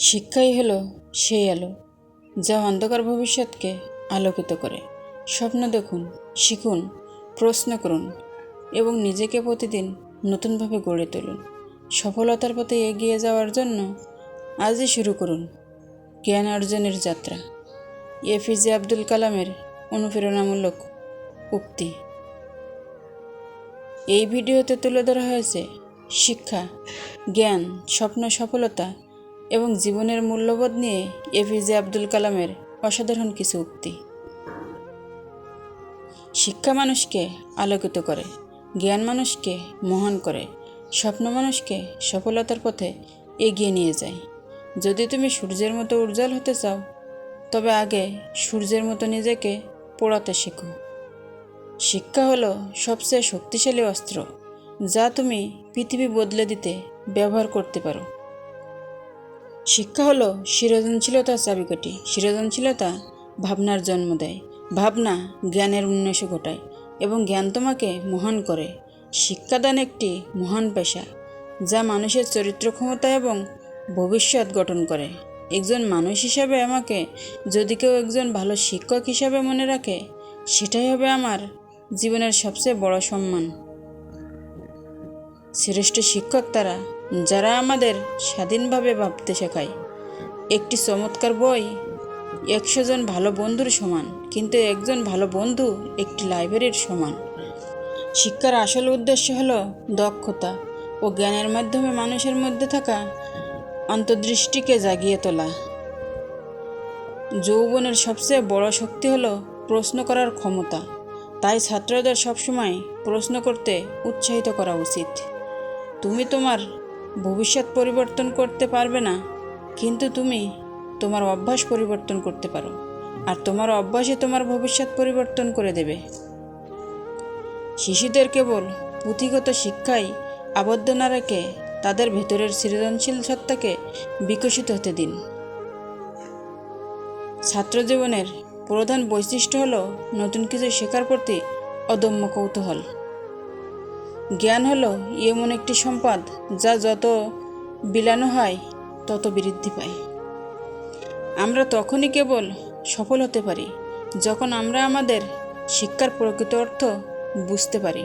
শিক্ষাই হলো সেই আলো যা অন্ধকার ভবিষ্যৎকে আলোকিত করে। স্বপ্ন দেখুন, শিখুন, প্রশ্ন করুন এবং নিজেকে প্রতিদিন নতুনভাবে গড়ে তুলুন। সফলতার পথে এগিয়ে যাওয়ার জন্য আজই শুরু করুন জ্ঞান অর্জনের যাত্রা। এপিজে আব্দুল কালামের অনুপ্রেরণামূলক উক্তি। এই ভিডিওতে তুলে ধরা হয়েছে শিক্ষা, জ্ঞান, স্বপ্ন, সফলতা এবং জীবনের মূল্যবোধ নিয়ে এপিজে আব্দুল কালামের অসাধারণ কিছু উক্তি। শিক্ষা মানুষকে আলোকিত করে, জ্ঞান মানুষকে মহান করে, স্বপ্ন মানুষকে সফলতার পথে এগিয়ে নিয়ে যায়। যদি তুমি সূর্যের মতো উজ্জ্বল হতে চাও, তবে আগে সূর্যের মতো নিজেকে পোড়াতে শেখো। শিক্ষা হলো সবচেয়ে শক্তিশালী অস্ত্র যা তুমি পৃথিবী বদলে দিতে ব্যবহার করতে পারো। শিক্ষা হলো সৃজনশীলতার চাবিকাঠি। সৃজনশীলতা ভাবনার জন্ম দেয়, ভাবনা জ্ঞানের উন্মেষ ঘটায় এবং জ্ঞান তোমাকে মহান করে। শিক্ষাদান একটি মহান পেশা যা মানুষের চরিত্র ক্ষমতা এবং ভবিষ্যৎ গঠন করে। একজন মানুষ হিসাবে আমাকে যদি কেউ একজন ভালো শিক্ষক হিসাবে মনে রাখে, সেটাই হবে আমার জীবনের সবচেয়ে বড় সম্মান। শ্রেষ্ঠ শিক্ষক তারা যারা আমাদের স্বাধীনভাবে ভাবতে শেখায়। একটি চমৎকার বই 100 জন ভালো বন্ধুর সমান, কিন্তু একজন ভালো বন্ধু একটি লাইব্রেরির সমান। শিক্ষার আসল উদ্দেশ্য হলো দক্ষতা ও জ্ঞানের মাধ্যমে মানুষের মধ্যে থাকা অন্তর্দৃষ্টিকে জাগিয়ে তোলা। যৌবনের সবচেয়ে বড় শক্তি হলো প্রশ্ন করার ক্ষমতা। তাই ছাত্রদের সবসময় প্রশ্ন করতে উৎসাহিত করা উচিত। তুমি তোমার ভবিষ্যৎ পরিবর্তন করতে পারবে না, কিন্তু তুমি তোমার অভ্যাস পরিবর্তন করতে পারো, আর তোমার অভ্যাসই তোমার ভবিষ্যৎ পরিবর্তন করে দেবে। শিশুদের কেবল পুঁথিগত শিক্ষায় আবদ্ধ না রেখে তাদের ভেতরের সৃজনশীল সত্তাকে বিকশিত হতে দিন। ছাত্র জীবনের প্রধান বৈশিষ্ট্য হলো নতুন কিছু শেখার প্রতি অদম্য কৌতূহল। জ্ঞান হলো এমন একটি সম্পদ যা যত বিলানো হয় তত বৃদ্ধি পায়। আমরা তখনই কেবল সফল হতে পারি যখন আমরা আমাদের শিক্ষার প্রকৃত অর্থ বুঝতে পারি।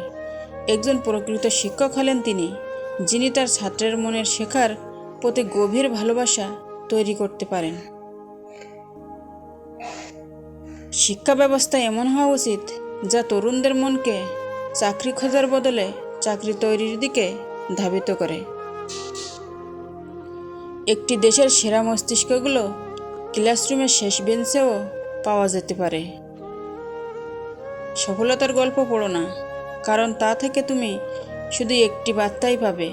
একজন প্রকৃত শিক্ষক হলেন তিনি, যিনি তার ছাত্রের মনের শেখার প্রতি গভীর ভালোবাসা তৈরি করতে পারেন। শিক্ষা ব্যবস্থা এমন হওয়া উচিত যা তরুণদের মনকে চাকরি খোঁজার বদলে চাকরি তৈরির দিকে ধাবিত করে। একটি দেশের সেরা মস্তিষ্কগুলো ক্লাসরুমের শেষ বেঞ্চেও পাওয়া যেতে পারে। সফলতার গল্প পড়ো না, কারণ তা থেকে তুমি শুধু একটি বার্তাই পাবে।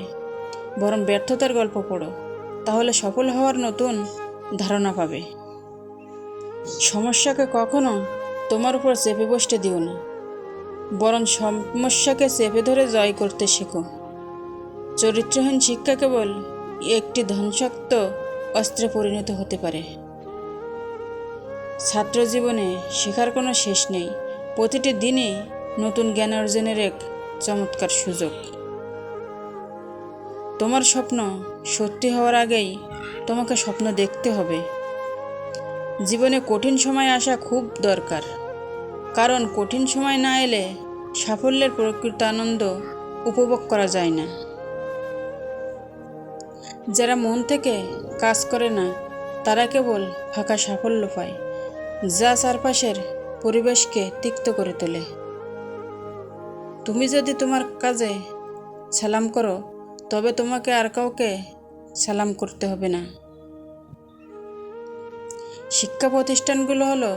বরং ব্যর্থতার গল্প পড়ো, তাহলে সফল হওয়ার নতুন ধারণা পাবে। সমস্যাকে কখনো তোমার উপর চেপে বসতে দিও না, বরং সমস্যাকে চেপে ধরে জয় করতে শেখো। চরিত্রহীন শিক্ষা কেবল একটি ধ্বংসাত্মক অস্ত্রে পরিণত হতে পারে। ছাত্র জীবনে শেখার কোনো শেষ নেই। প্রতিটি দিনই নতুন জ্ঞান অর্জনের এক চমৎকার সুযোগ। তোমার স্বপ্ন সত্যি হওয়ার আগেই তোমাকে স্বপ্ন দেখতে হবে। জীবনে কঠিন সময় আসা খুব দরকার, কারণ কঠিন সময় না এলে সাফল্যের প্রকৃত আনন্দ উপভোগ করা যায় না। যারা মন থেকে কাজ করে না, তারা কেবল ফাঁকা সাফল্য পায়, যা চারপাশের পরিবেশকে তিক্ত করে তোলে। তুমি যদি তোমার কাজে সালাম করো, তবে তোমাকে আর কাউকে সালাম করতে হবে না। শিক্ষা প্রতিষ্ঠানগুলো হলো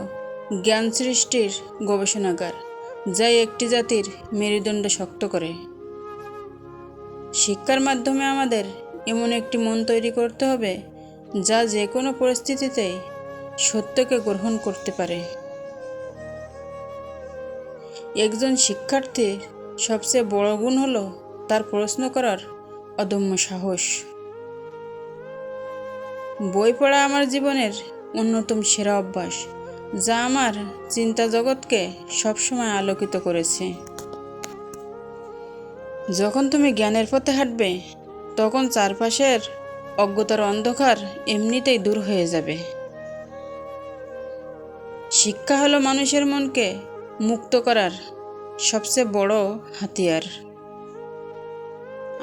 জ্ঞান সৃষ্টির গবেষণাগার, যা একটি জাতির মেরুদণ্ড শক্ত করে। শিক্ষার মাধ্যমে আমাদের এমন একটি মন তৈরি করতে হবে যা যে কোনো পরিস্থিতিতেই সত্যকে গ্রহণ করতে পারে। একজন শিক্ষার্থীর সবচেয়ে বড় গুণ হলো তার প্রশ্ন করার অদম্য সাহস। বই পড়া আমার জীবনের অন্যতম সেরা অভ্যাস, যা আমার চিন্তা জগৎকে সবসময় আলোকিত করেছে। যখন তুমি জ্ঞানের পথে হাঁটবে, তখন চারপাশের অজ্ঞতার অন্ধকার এমনিতেই দূর হয়ে যাবে। শিক্ষা হলো মানুষের মনকে মুক্ত করার সবচেয়ে বড় হাতিয়ার।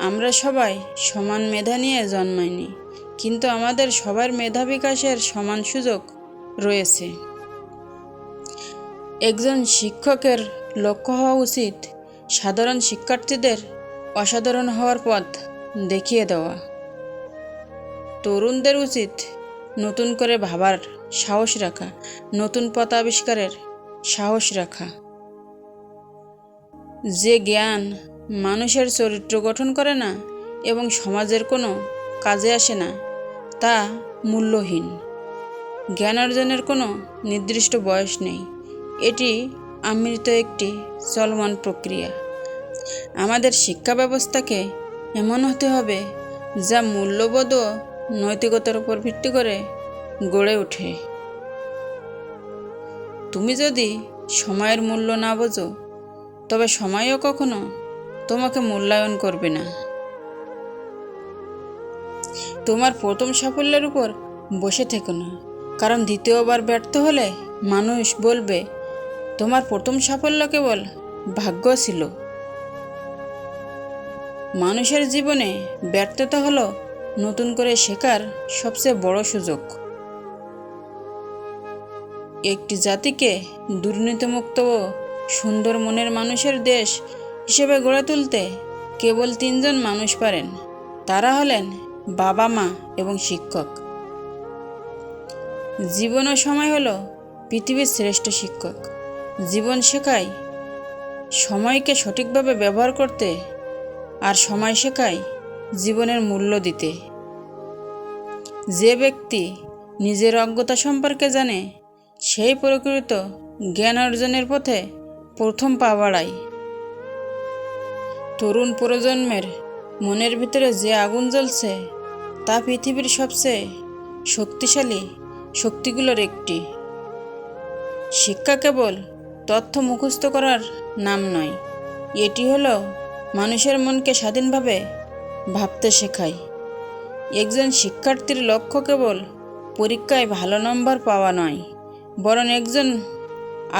আমরা সবাই সমান মেধা নিয়ে জন্মাইনি, কিন্তু আমাদের সবার মেধা বিকাশের সমান সুযোগ রয়েছে। একজন শিক্ষকের লক্ষ্য হওয়া উচিত সাধারণ শিক্ষার্থীদের অসাধারণ হওয়ার পথ দেখিয়ে দেওয়া। তরুণদের উচিত নতুন করে ভাবার সাহস রাখা, নতুন পথ আবিষ্কারের সাহস রাখা। যে জ্ঞান মানুষের চরিত্র গঠন করে না এবং সমাজের কোনো কাজে আসে না, তা মূল্যহীন। জ্ঞান অর্জনের কোনো নির্দিষ্ট বয়স নেই, এটি আমৃত একটি চলমান প্রক্রিয়া। আমাদের শিক্ষা ব্যবস্থাকে এমন হতে হবে যা মূল্যবোধ ও নৈতিকতার উপর ভিত্তি করে গড়ে ওঠে। তুমি যদি সময়ের মূল্য না বোঝো, তবে সময়ও কখনো তোমাকে মূল্যায়ন করবে না। তোমার প্রথম সাফল্যের উপর বসে থেকো না, কারণ দ্বিতীয়বার ব্যর্থ হলে মানুষ বলবে তোমার প্রথম সাফল্য কেবল ভাগ্য ছিল। মানুষের জীবনে ব্যর্থতা হলো নতুন করে শেখার সবচেয়ে বড় সুযোগ। একটি জাতিকে দুর্নীতিমুক্ত ও সুন্দর মনের মানুষের দেশ হিসেবে গড়ে তুলতে কেবল 3 জন মানুষ পারেন। তারা হলেন বাবা, মা এবং শিক্ষক। জীবন ও সময় হলো পৃথিবীর শ্রেষ্ঠ শিক্ষক। জীবন শেখায় সময়কে সঠিকভাবে ব্যবহার করতে, আর সময় শেখায় জীবনের মূল্য দিতে। যে ব্যক্তি নিজের অজ্ঞতা সম্পর্কে জানে, সেই প্রকৃত জ্ঞান অর্জনের পথে প্রথম পা বাড়ায়। তরুণ প্রজন্মের মনের ভিতরে যে আগুন জ্বলছে, তা পৃথিবীর সবচেয়ে শক্তিশালী শক্তিগুলোর একটি। শিক্ষা কেবল তথ্য মুখস্থ করার নাম নয়, এটি হলো মানুষের মনকে স্বাধীনভাবে ভাবতে শেখায়। একজন শিক্ষার্থীর লক্ষ্য কেবল পরীক্ষায় ভালো নম্বর পাওয়া নয়, বরং একজন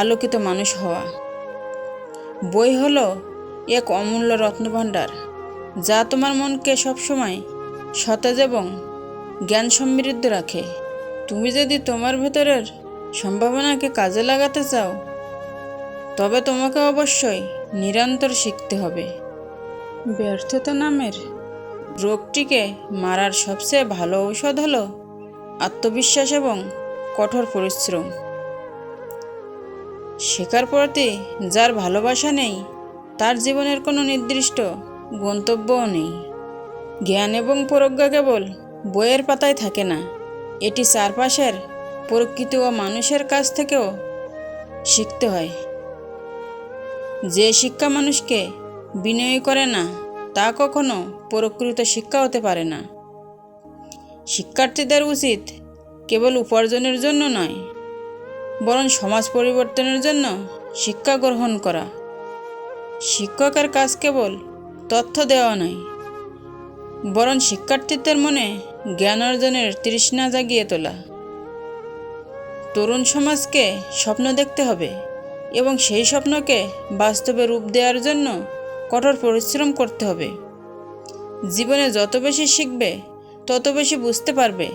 আলোকিত মানুষ হওয়া। বই হলো এক অমূল্য রত্নভাণ্ডার, যা তোমার মনকে সবসময় সতেজ এবং জ্ঞান সমৃদ্ধ রাখে। তুমি যদি তোমার ভেতরের সম্ভাবনাকে কাজে লাগাতে চাও, তবে তোমাকে অবশ্যই নিরন্তর শিখতে হবে। ব্যর্থতা নামের রোগটিকে মারার সবচেয়ে ভালো ঔষধ হলো আত্মবিশ্বাস এবং কঠোর পরিশ্রম। শেখার প্রতি যার ভালোবাসা নেই, তার জীবনের কোনো নির্দিষ্ট গন্তব্যও নেই। জ্ঞান এবং প্রজ্ঞা কেবল বইয়ের পাতায় থাকে না, এটি চারপাশের প্রকৃতি ও মানুষের কাছ থেকেও শিখতে হয়। যে শিক্ষা মানুষকে বিনয়ী করে না, তা কখনো প্রকৃত শিক্ষা হতে পারে না। শিক্ষার্থীদের উচিত কেবল উপার্জনের জন্য নয়, বরং সমাজ পরিবর্তনের জন্য শিক্ষা গ্রহণ করা। শিক্ষকের কাজ কেবল তথ্য দেওয়া নয়, বরং শিক্ষার্থীদের মনে জ্ঞান অর্জনের তৃষ্ণা জাগিয়ে তোলা। তরুণ সমাজকে স্বপ্ন দেখতে হবে এবং সেই স্বপ্নকে বাস্তবে রূপ দেওয়ার জন্য কঠোর পরিশ্রম করতে হবে। জীবনে যত বেশি শিখবে, তত বেশি বুঝতে পারবে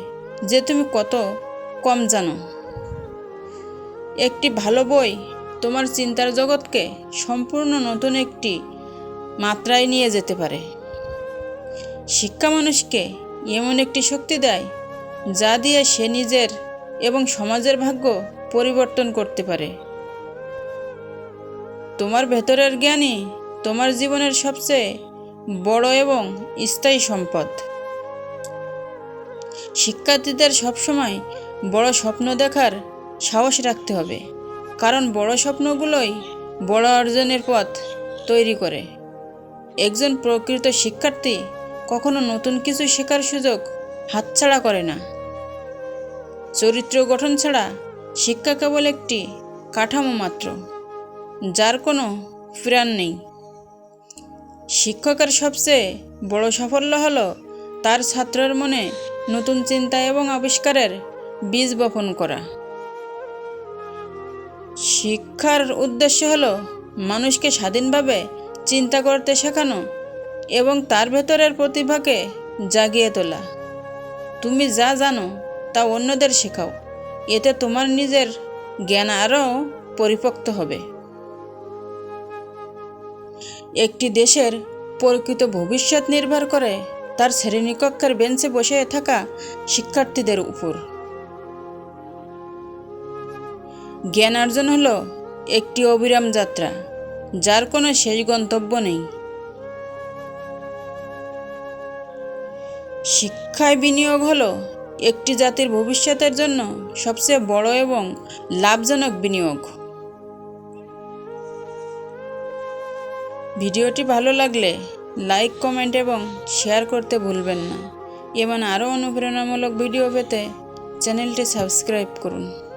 যে তুমি কত কম জানো। একটি ভালো বই তোমার চিন্তার জগৎকে সম্পূর্ণ নতুন একটি মাত্রায় নিয়ে যেতে পারে। শিক্ষা মানুষকে এমন একটি শক্তি দেয়, যা দিয়ে সে নিজের এবং সমাজের ভাগ্য পরিবর্তন করতে পারে। তোমার ভেতরের জ্ঞানই তোমার জীবনের সবচেয়ে বড় এবং স্থায়ী সম্পদ। শিক্ষার্থীদের সবসময় বড় স্বপ্ন দেখার সাহস রাখতে হবে, কারণ বড় স্বপ্নগুলোই বড় অর্জনের পথ তৈরি করে। একজন প্রকৃত শিক্ষার্থী কখনো নতুন কিছু শেখার সুযোগ হাতছাড়া করে না। চরিত্র গঠন ছাড়া শিক্ষা কেবল একটি কাঠামো মাত্র, যার কোনো প্রাণ নেই। শিক্ষকের সবচেয়ে বড় সাফল্য হলো তার ছাত্রের মনে নতুন চিন্তা এবং আবিষ্কারের বীজ বপন করা। শিক্ষার উদ্দেশ্য হলো মানুষকে স্বাধীনভাবে চিন্তা করতে শেখানো এবং তার ভেতরের প্রতিভাকে জাগিয়ে তোলা। তুমি যা জানো তা অন্যদের শেখাও, এতে তোমার নিজের জ্ঞান আরও পরিপক্ত হবে। একটি দেশের প্রকৃত ভবিষ্যৎ নির্ভর করে তার শ্রেণীকক্ষের বেঞ্চে বসে থাকা শিক্ষার্থীদের উপর। জ্ঞান অর্জন হলো একটি অবিরাম যাত্রা, যার কোনো শেষ গন্তব্য নেই। শিক্ষায় বিনিয়োগ হলো একটি জাতির ভবিষ্যতের জন্য সবচেয়ে বড় এবং লাভজনক বিনিয়োগ। ভিডিওটি ভালো লাগলে লাইক, কমেন্ট এবং শেয়ার করতে ভুলবেন না। এমন আরও অনুপ্রেরণামূলক ভিডিও পেতে চ্যানেলটি সাবস্ক্রাইব করুন।